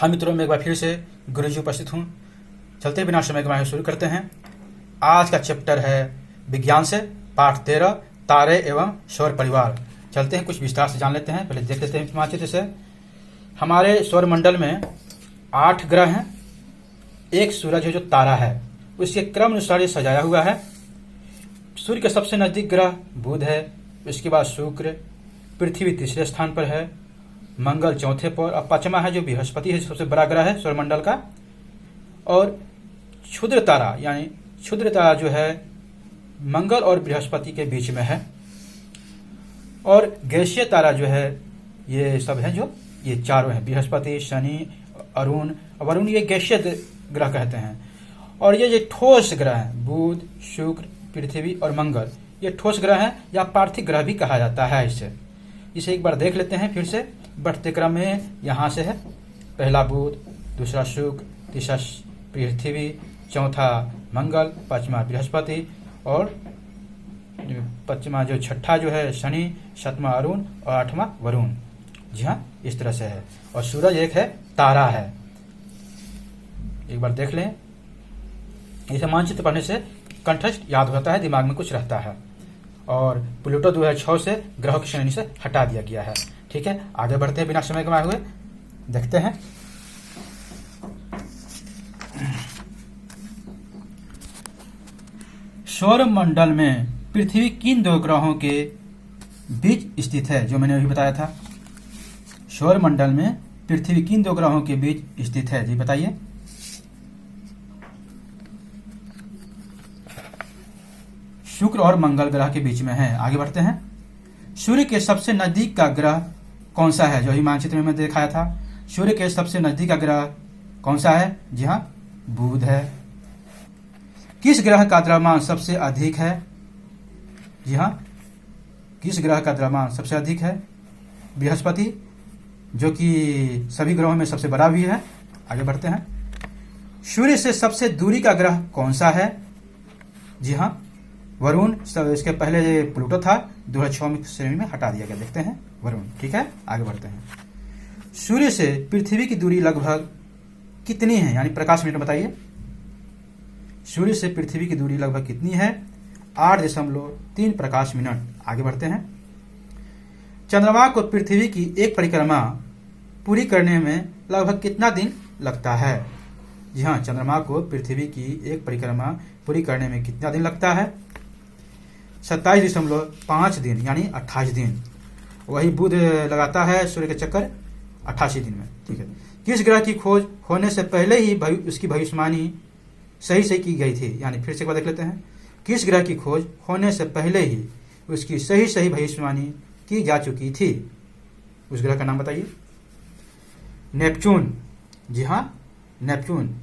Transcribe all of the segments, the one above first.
हाँ मित्रों, मैं एक बार फिर से गुरुजी उपस्थित हूँ। चलते बिना समय गंवाए शुरू करते हैं। आज का चैप्टर है विज्ञान से पाठ 13 तारे एवं सौर परिवार। चलते हैं, कुछ विस्तार से जान लेते हैं। पहले देख लेते हैं मानचित्र से। हमारे सौर मंडल में 8 ग्रह हैं। एक सूरज है जो तारा है, उसके क्रम अनुसार ये सजाया हुआ है। सूर्य के सबसे नजदीक ग्रह बुध है, इसके बाद शुक्र, पृथ्वी तीसरे स्थान पर है, मंगल चौथे पर, और पांचवा है जो बृहस्पति है, सबसे बड़ा ग्रह है सौरमंडल का। और क्षुद्र तारा यानी क्षुद्र तारा जो है मंगल और बृहस्पति के बीच में है। और गैसीय तारा जो है ये सब है, जो ये चारों हैं, बृहस्पति, शनि, अरुण। वरुण ये गैसीय ग्रह कहते हैं। और ये जो ठोस ग्रह हैं बुध, शुक्र, पृथ्वी और मंगल, ये ठोस ग्रह हैं या पार्थिव ग्रह भी कहा जाता है इसे एक बार देख लेते हैं फिर से। बढ़ते क्रम में यहाँ से है, पहला बुध, दूसरा शुक्र, तीसरा पृथ्वी, चौथा मंगल, पांचवा बृहस्पति और पांचवा जो छठा जो है शनि, सातवां अरुण और आठवां वरुण। जी हाँ, इस तरह से है। और सूरज एक है, तारा है। एक बार देख लें। इसे मानचित्र पढ़ने से कंठस्थ याद होता है, दिमाग में कुछ रहता है। और प्लूटो 2006 से ग्रहों की श्रेणी से हटा दिया गया है। ठीक है, आगे बढ़ते हैं बिना समय गंवाए हुए। देखते हैं। सौर मंडल में पृथ्वी किन दो ग्रहों के बीच स्थित है, जो मैंने अभी बताया था। सौर मंडल में पृथ्वी किन दो ग्रहों के बीच स्थित है, जी बताइए। शुक्र और मंगल ग्रह के बीच में है। आगे बढ़ते हैं। सूर्य के सबसे नजदीक का ग्रह कौन सा है, जो ही मानचित्र में मैंने दिखाया था। सूर्य के सबसे नजदीक का ग्रह कौन सा है, जी हाँ, बुध है। किस ग्रह का द्रव्यमान सबसे अधिक है, जी हाँ, किस ग्रह का द्रव्यमान सबसे अधिक है। बृहस्पति, जो कि सभी ग्रहों में सबसे बड़ा भी है। आगे बढ़ते हैं। सूर्य से सबसे दूरी का ग्रह कौन सा है, जी हाँ, वरुण। इसके पहले प्लूटो था, 2006 श्रेणी में हटा दिया गया। देखते हैं वरुण। ठीक है, आगे बढ़ते हैं। सूर्य से पृथ्वी की दूरी लगभग कितनी है, यानी प्रकाश मिनट बताइए। सूर्य से पृथ्वी की दूरी लगभग कितनी है, 8.3 प्रकाश मिनट। आगे बढ़ते हैं। चंद्रमा को पृथ्वी की एक परिक्रमा पूरी करने में लगभग कितना दिन लगता है, जी हाँ, चंद्रमा को पृथ्वी की एक परिक्रमा पूरी करने में कितना दिन लगता है, 27.5 दिन यानी 28 दिन। वही बुध लगाता है सूर्य के चक्कर 88 दिन में। ठीक है। किस ग्रह की खोज होने से पहले ही उसकी भविष्यवाणी सही की गई थी, यानी फिर से एक बार देख लेते हैं। किस ग्रह की खोज होने से पहले ही उसकी सही भविष्यवाणी की जा चुकी थी, उस ग्रह का नाम बताइए। नेपच्यून, जी हाँ, नेपच्यून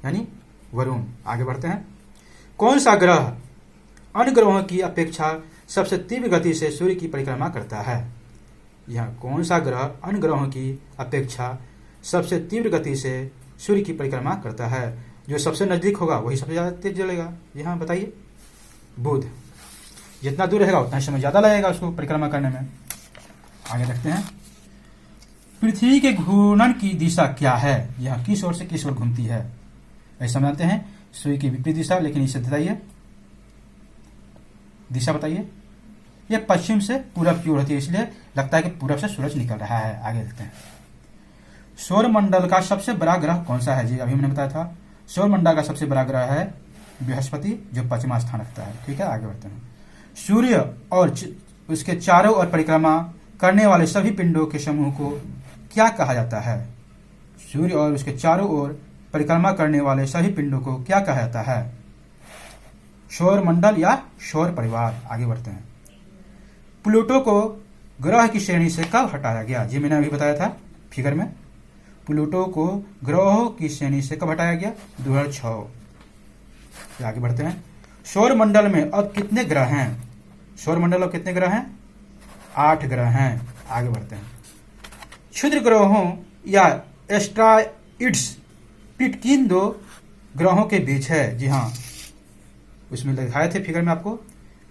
यानी वरुण। आगे बढ़ते हैं। कौन सा ग्रह अन्य ग्रहों की अपेक्षा सबसे तीव्र गति से सूर्य की परिक्रमा करता है, यहाँ कौन सा ग्रह अन्य ग्रहों की अपेक्षा सबसे तीव्र गति से सूर्य की परिक्रमा करता है। जो सबसे नजदीक होगा वही सबसे ज्यादा तेज चलेगा। जी हाँ, बताइए। बुध। जितना दूर रहेगा उतना समय ज्यादा लगेगा उसको परिक्रमा करने में। आगे देखते हैं। पृथ्वी के घूर्णन की दिशा क्या है, यह किस ओर से किस ओर घूमती है। ऐसा समझते हैं, सूर्य की विपरीत दिशा, लेकिन इसे बताइए, दिशा बताइए। यह पश्चिम से पूरब की ओर होती है, इसलिए लगता है कि पूरब से सूरज निकल रहा है। आगे देखते हैं। सौर मंडल का सबसे बड़ा ग्रह कौन सा है, जी अभी मैंने बताया था। सौर मंडल का सबसे बड़ा ग्रह है बृहस्पति, जो 5वां स्थान रखता है। ठीक है, आगे बढ़ते हैं। सूर्य और उसके चारों ओर परिक्रमा करने वाले सभी पिंडों के समूह को क्या कहा जाता है। सूर्य और उसके चारों ओर परिक्रमा करने वाले सभी पिंडों को क्या कहा जाता है, सौर मंडल या सौर परिवार। आगे बढ़ते हैं। प्लूटो को ग्रह की श्रेणी से कब हटाया गया, जी मैंने अभी बताया था फिगर में। प्लूटो को ग्रहों की श्रेणी से कब हटाया गया, 2006। आगे बढ़ते हैं। सौर मंडल में अब कितने ग्रह हैं, सौर मंडल में कितने ग्रह हैं, 8 ग्रह हैं। आगे बढ़ते हैं। क्षुद्र ग्रहों या एस्ट्रॉइड्स पीठ किन दो ग्रहों के बीच है, जी हाँ, उसमें दिखाए थे फिगर में आपको।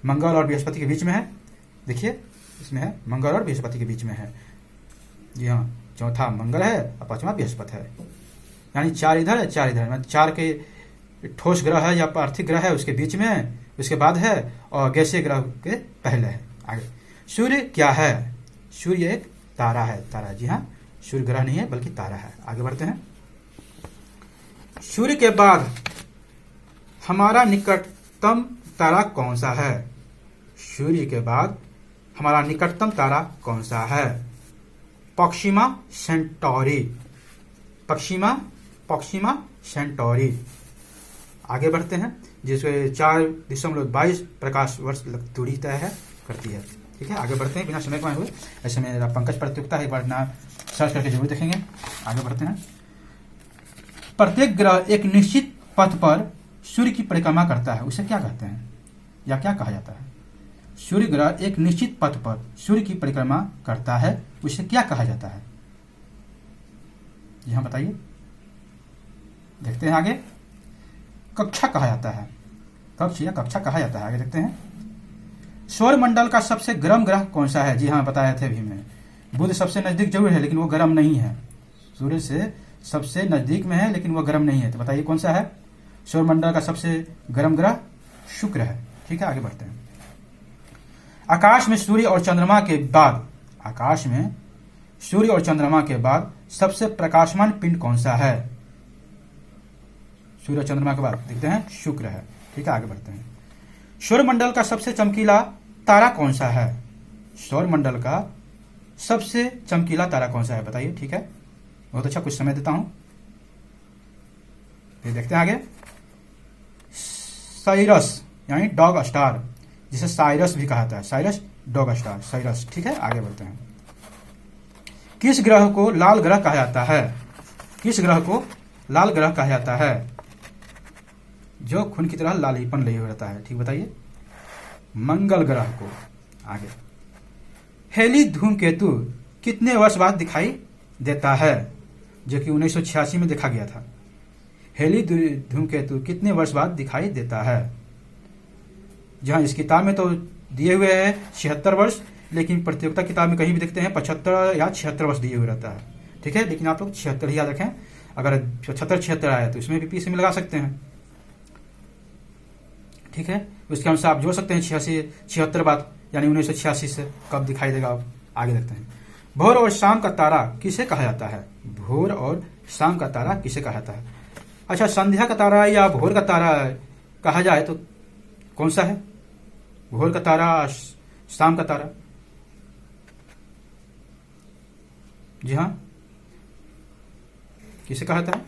मंगल और बृहस्पति के बीच में है, देखिए इसमें है, मंगल और बृहस्पति के बीच में है। जी हाँ, चौथा मंगल है और पांचवा बृहस्पति है। यानी 4 इधर है 4 इधर, मतलब 4 के ठोस ग्रह है या पार्थिव ग्रह है उसके बीच में है, उसके बाद है, और गैसीय ग्रह के पहले है। आगे सूर्य क्या है? सूर्य एक तारा है। तारा, जी हाँ, सूर्य ग्रह नहीं है बल्कि तारा है। आगे बढ़ते हैं। सूर्य के बाद हमारा निकटतम तारा कौन सा है? सूर्य के बाद हमारा निकटतम तारा कौन सा है? Proxima Centauri. Proxima Centauri. आगे बढ़ते हैं, जिसके 4.22 प्रकाश वर्ष दूरी तय है करती है। ठीक है, आगे बढ़ते हैं बिना समय गंवाए हुए। ऐसे में पंकज प्रतियोगिता है, एक बार ना सर्च करके जरूर देखेंगे। आगे बढ़ते हैं। प्रत्येक ग्रह एक निश्चित पथ पर सूर्य की परिक्रमा करता है, उसे क्या कहते हैं या क्या कहा जाता है? सूर्य ग्रह एक निश्चित पथ पर सूर्य की परिक्रमा करता है, उसे क्या कहा जाता है? यहां बताइए। देखते हैं आगे। कक्षा कहा जाता है, कक्ष या कक्षा कहा जाता है। आगे देखते हैं। सौर मंडल का सबसे गर्म ग्रह कौन सा है? जी हाँ, बताया थे अभी में। बुध सबसे नजदीक जरूर है लेकिन वो गर्म नहीं है। सूर्य से सबसे नजदीक में है लेकिन वो गर्म नहीं है, तो बताइए कौन सा है? सौर मंडल का सबसे गर्म ग्रह शुक्र है। ठीक है, आगे बढ़ते हैं। आकाश में सूर्य और चंद्रमा के बाद, आकाश में सूर्य और चंद्रमा के बाद सबसे प्रकाशमान पिंड कौन सा है? सूर्य और चंद्रमा के बाद देखते हैं शुक्र है। ठीक है, आगे बढ़ते हैं। सौर मंडल का सबसे चमकीला तारा कौन सा है? सौर मंडल का सबसे चमकीला तारा कौन सा है? बताइए। ठीक है, बहुत अच्छा, कुछ समय देता हूं, फिर देखते हैं आगे। साइरस यानी डॉग स्टार, जिसे साइरस भी कहा जाता है। Cyrus dog star, Cyrus. ठीक है, आगे बढ़ते हैं। किस ग्रह को लाल ग्रह कहा जाता है? किस ग्रह को लाल ग्रह कहा जाता है? जो खून की तरह लालीपन लिए हुए रहता है। ठीक, बताइए। मंगल ग्रह को। आगे। हेली धूमकेतु कितने वर्ष बाद दिखाई देता है? जो कि 1986 में देखा गया था। हेली धूमकेतु कितने वर्ष बाद दिखाई देता है? जहां इस किताब में तो दिए हुए हैं 76 वर्ष, लेकिन प्रतियोगिता किताब में कहीं भी देखते हैं 75 या 76 वर्ष दिए हुए रहता है। ठीक है, लेकिन आप लोग 76 ही याद रखें। अगर 75-76 आया तो इसमें भी पीछे में लगा सकते हैं। ठीक है, उसके अनुसार आप जोड़ सकते हैं 76 बाद, यानी 1986 से कब दिखाई देगा। आप आगे देखते हैं। भोर और शाम का तारा किसे कहा जाता है? भोर और शाम का तारा किसे कहा जाता है? अच्छा, संध्या का तारा या भोर का तारा कहा जाए तो कौन सा है? भोर का तारा, शाम का तारा? जी हाँ, किसे कहा जाता है?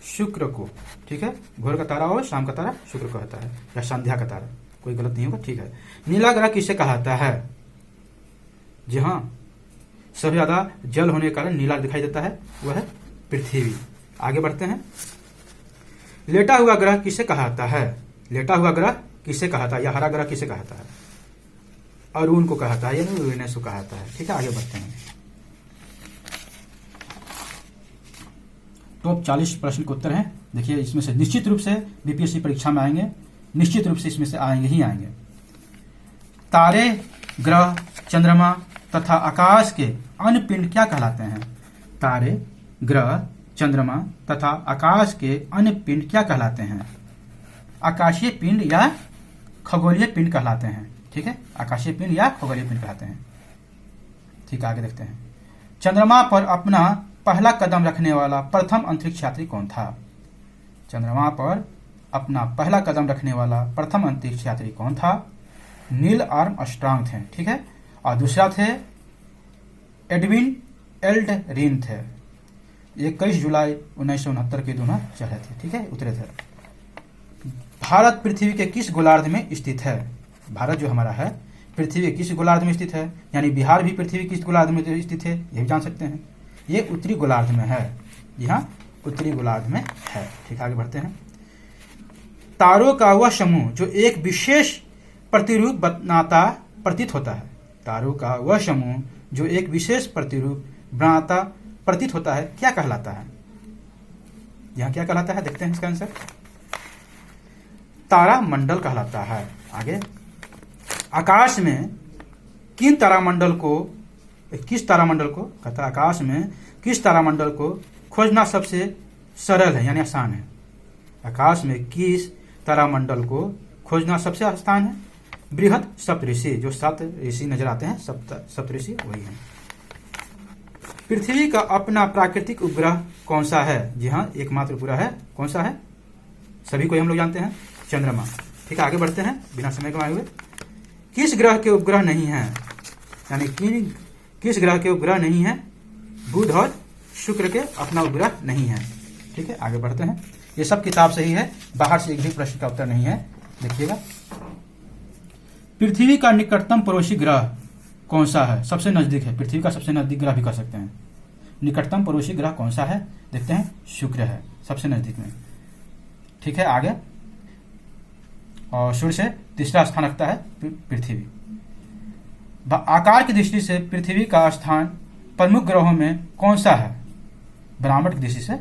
शुक्र को। ठीक है, भोर का तारा और शाम का तारा शुक्र को कहता है, या संध्या का तारा, कोई गलत नहीं होगा। ठीक है। नीला ग्रह किसे कहा जाता है? जी हाँ, सबसे ज्यादा जल होने के कारण नीला दिखाई देता है, वह है पृथ्वी। आगे बढ़ते हैं। लेटा हुआ ग्रह किसे कहा जाता है? लेटा हुआ ग्रह किसे कहा था, या हरा ग्रह किसे कहा था? अरुण को कहा था, या यूरेनस को कहा था। ठीक है, आगे बढ़ते हैं। टॉप 40 प्रश्न के उत्तर हैं। देखिए, इसमें से निश्चित रूप से बीपीएससी परीक्षा में आएंगे, निश्चित रूप से इसमें से आएंगे ही आएंगे। तारे, ग्रह, चंद्रमा तथा आकाश के अन्य पिंड क्या कहलाते हैं? तारे, ग्रह, चंद्रमा तथा आकाश के अन्य पिंड क्या कहलाते हैं? आकाशीय पिंड या खगोलीय पिंड कहलाते हैं। ठीक है, आकाशीय पिंड या खगोलीय पिंड कहलाते हैं। ठीक है, आगे देखते हैं। चंद्रमा पर अपना पहला कदम रखने वाला प्रथम अंतरिक्ष यात्री कौन था? चंद्रमा पर अपना पहला कदम रखने वाला प्रथम अंतरिक्ष यात्री कौन था? नील आर्मस्ट्रांग थे। ठीक है, और दूसरा थे एडविन एल्डरिन थे। 21 जुलाई 1969 के दोनों चढ़े थे। ठीक है, उतरे थे। भारत पृथ्वी के किस गोलार्ध में स्थित है? भारत जो हमारा है पृथ्वी के किस गोलार्ध में स्थित है? यानी बिहार भी पृथ्वी किस गोलार्ध में स्थित है, ये भी जान सकते हैं। ये उत्तरी गोलार्ध में है। जी हाँ, उत्तरी गोलार्ध में है। ठीक, आगे बढ़ते हैं। तारों का वह समूह जो एक विशेष प्रतिरूप बनाता प्रतीत होता है। तारों का वह समूह जो एक विशेष प्रतिरूप बनाता प्रतीत होता है, क्या कहलाता है? यहां क्या कहलाता है? देखते हैं इसका आंसर। तारा मंडल कहलाता है। आगे। आकाश में किस तारामंडल को कहता है? आकाश में किस तारामंडल को खोजना सबसे सरल है यानी आसान है। आकाश में किस तारामंडल को खोजना सबसे आसान है? बृहद सप्तऋषि, जो 7 ऋषि नजर आते हैं, सप्तऋषि वही है। पृथ्वी का अपना प्राकृतिक उपग्रह कौन सा है? जी हाँ, एकमात्र उपग्रह है। कौन सा है? सभी को हम लोग जानते हैं, चंद्रमा। ठीक है, आगे बढ़ते हैं बिना समय गंवाए हुए। किस ग्रह के उपग्रह नहीं है? यानी किस ग्रह के उपग्रह नहीं है? बुध और शुक्र के अपना उपग्रह नहीं है। ठीक है, आगे बढ़ते हैं। ये सब किताब से ही है, बाहर से एक भी प्रश्न का उत्तर नहीं है। देखिएगा, पृथ्वी का निकटतम पड़ोसी ग्रह कौन सा है? सबसे नजदीक है, पृथ्वी का सबसे नजदीक ग्रह भी कह सकते हैं। निकटतम पड़ोसी ग्रह कौन सा है? देखते हैं, शुक्र है सबसे नजदीक में। ठीक है, आगे। और सूर्य से तीसरा स्थान रखता है पृथ्वी। आकार की दृष्टि से पृथ्वी का स्थान प्रमुख ग्रहों में कौन सा है? ब्रह्मांड की दृष्टि से,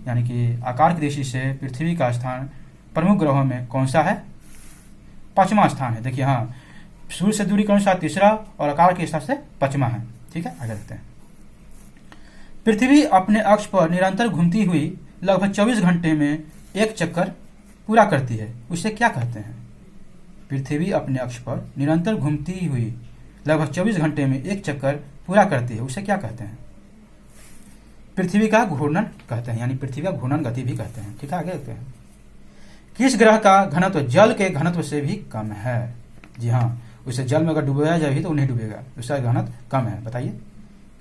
यानी कि आकार की दृष्टि से पृथ्वी का स्थान प्रमुख ग्रहों में कौन सा है? 5वां स्थान है। देखिए, हाँ, सूर्य से दूरी के अनुसार तीसरा और आकार के हिसाब से 5वां है। ठीक है, आगे देखते हैं। पृथ्वी अपने अक्ष पर निरंतर घूमती हुई लगभग 24 घंटे में एक चक्कर पूरा करती है, उसे क्या कहते हैं? पृथ्वी अपने अक्ष पर निरंतर घूमती हुई लगभग 24 घंटे में एक चक्कर पूरा करती है, उसे क्या कहते हैं? पृथ्वी का घूर्णन कहते हैं, यानी पृथ्वी का घूर्णन गति भी कहते हैं। ठीक है, आगे देखते हैं। किस ग्रह का घनत्व जल के घनत्व से भी कम है? जी हाँ, उसे जल में अगर डुबाया जाए तो नहीं डूबेगा, उसका घनत्व कम है। बताइए,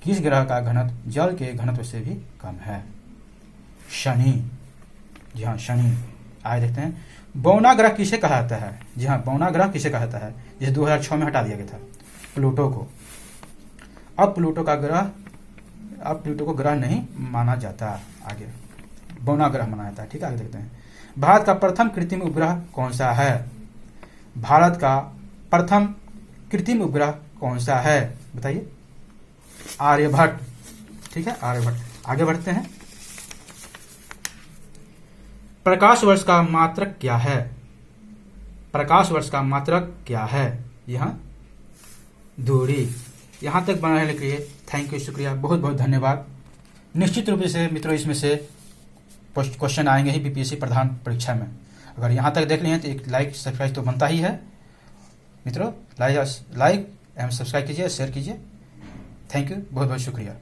किस ग्रह का घनत्व जल के घनत्व से भी कम है? शनि। जी हाँ, शनि। आगे देखते हैं, बौना ग्रह किसे कहा जाता है? जी हाँ, बौना ग्रह किसे कहा जाता है? जिसे 2006 में हटा दिया गया था, प्लूटो को। अब प्लूटो को ग्रह नहीं माना जाता। आगे बौना ग्रह माना जाता है। ठीक है, आगे देखते हैं। भारत का प्रथम कृत्रिम उपग्रह कौन सा है? भारत का प्रथम कृत्रिम उपग्रह कौन सा है? बताइए, आर्यभट्ट। ठीक है, आर्यभट्ट। आगे बढ़ते हैं। प्रकाश वर्ष का मात्रक क्या है? प्रकाश वर्ष का मात्रक क्या है? यहाँ दूरी। यहाँ तक बना रहने के लिए थैंक यू, शुक्रिया, बहुत बहुत धन्यवाद। निश्चित रूप से मित्रों, इसमें से क्वेश्चन आएंगे ही बीपीएससी प्रधान परीक्षा में। अगर यहाँ तक देख लिए हैं तो एक लाइक सब्सक्राइब तो बनता ही है मित्रों। लाइक एवं सब्सक्राइब कीजिए, शेयर कीजिए। थैंक यू, बहुत बहुत शुक्रिया।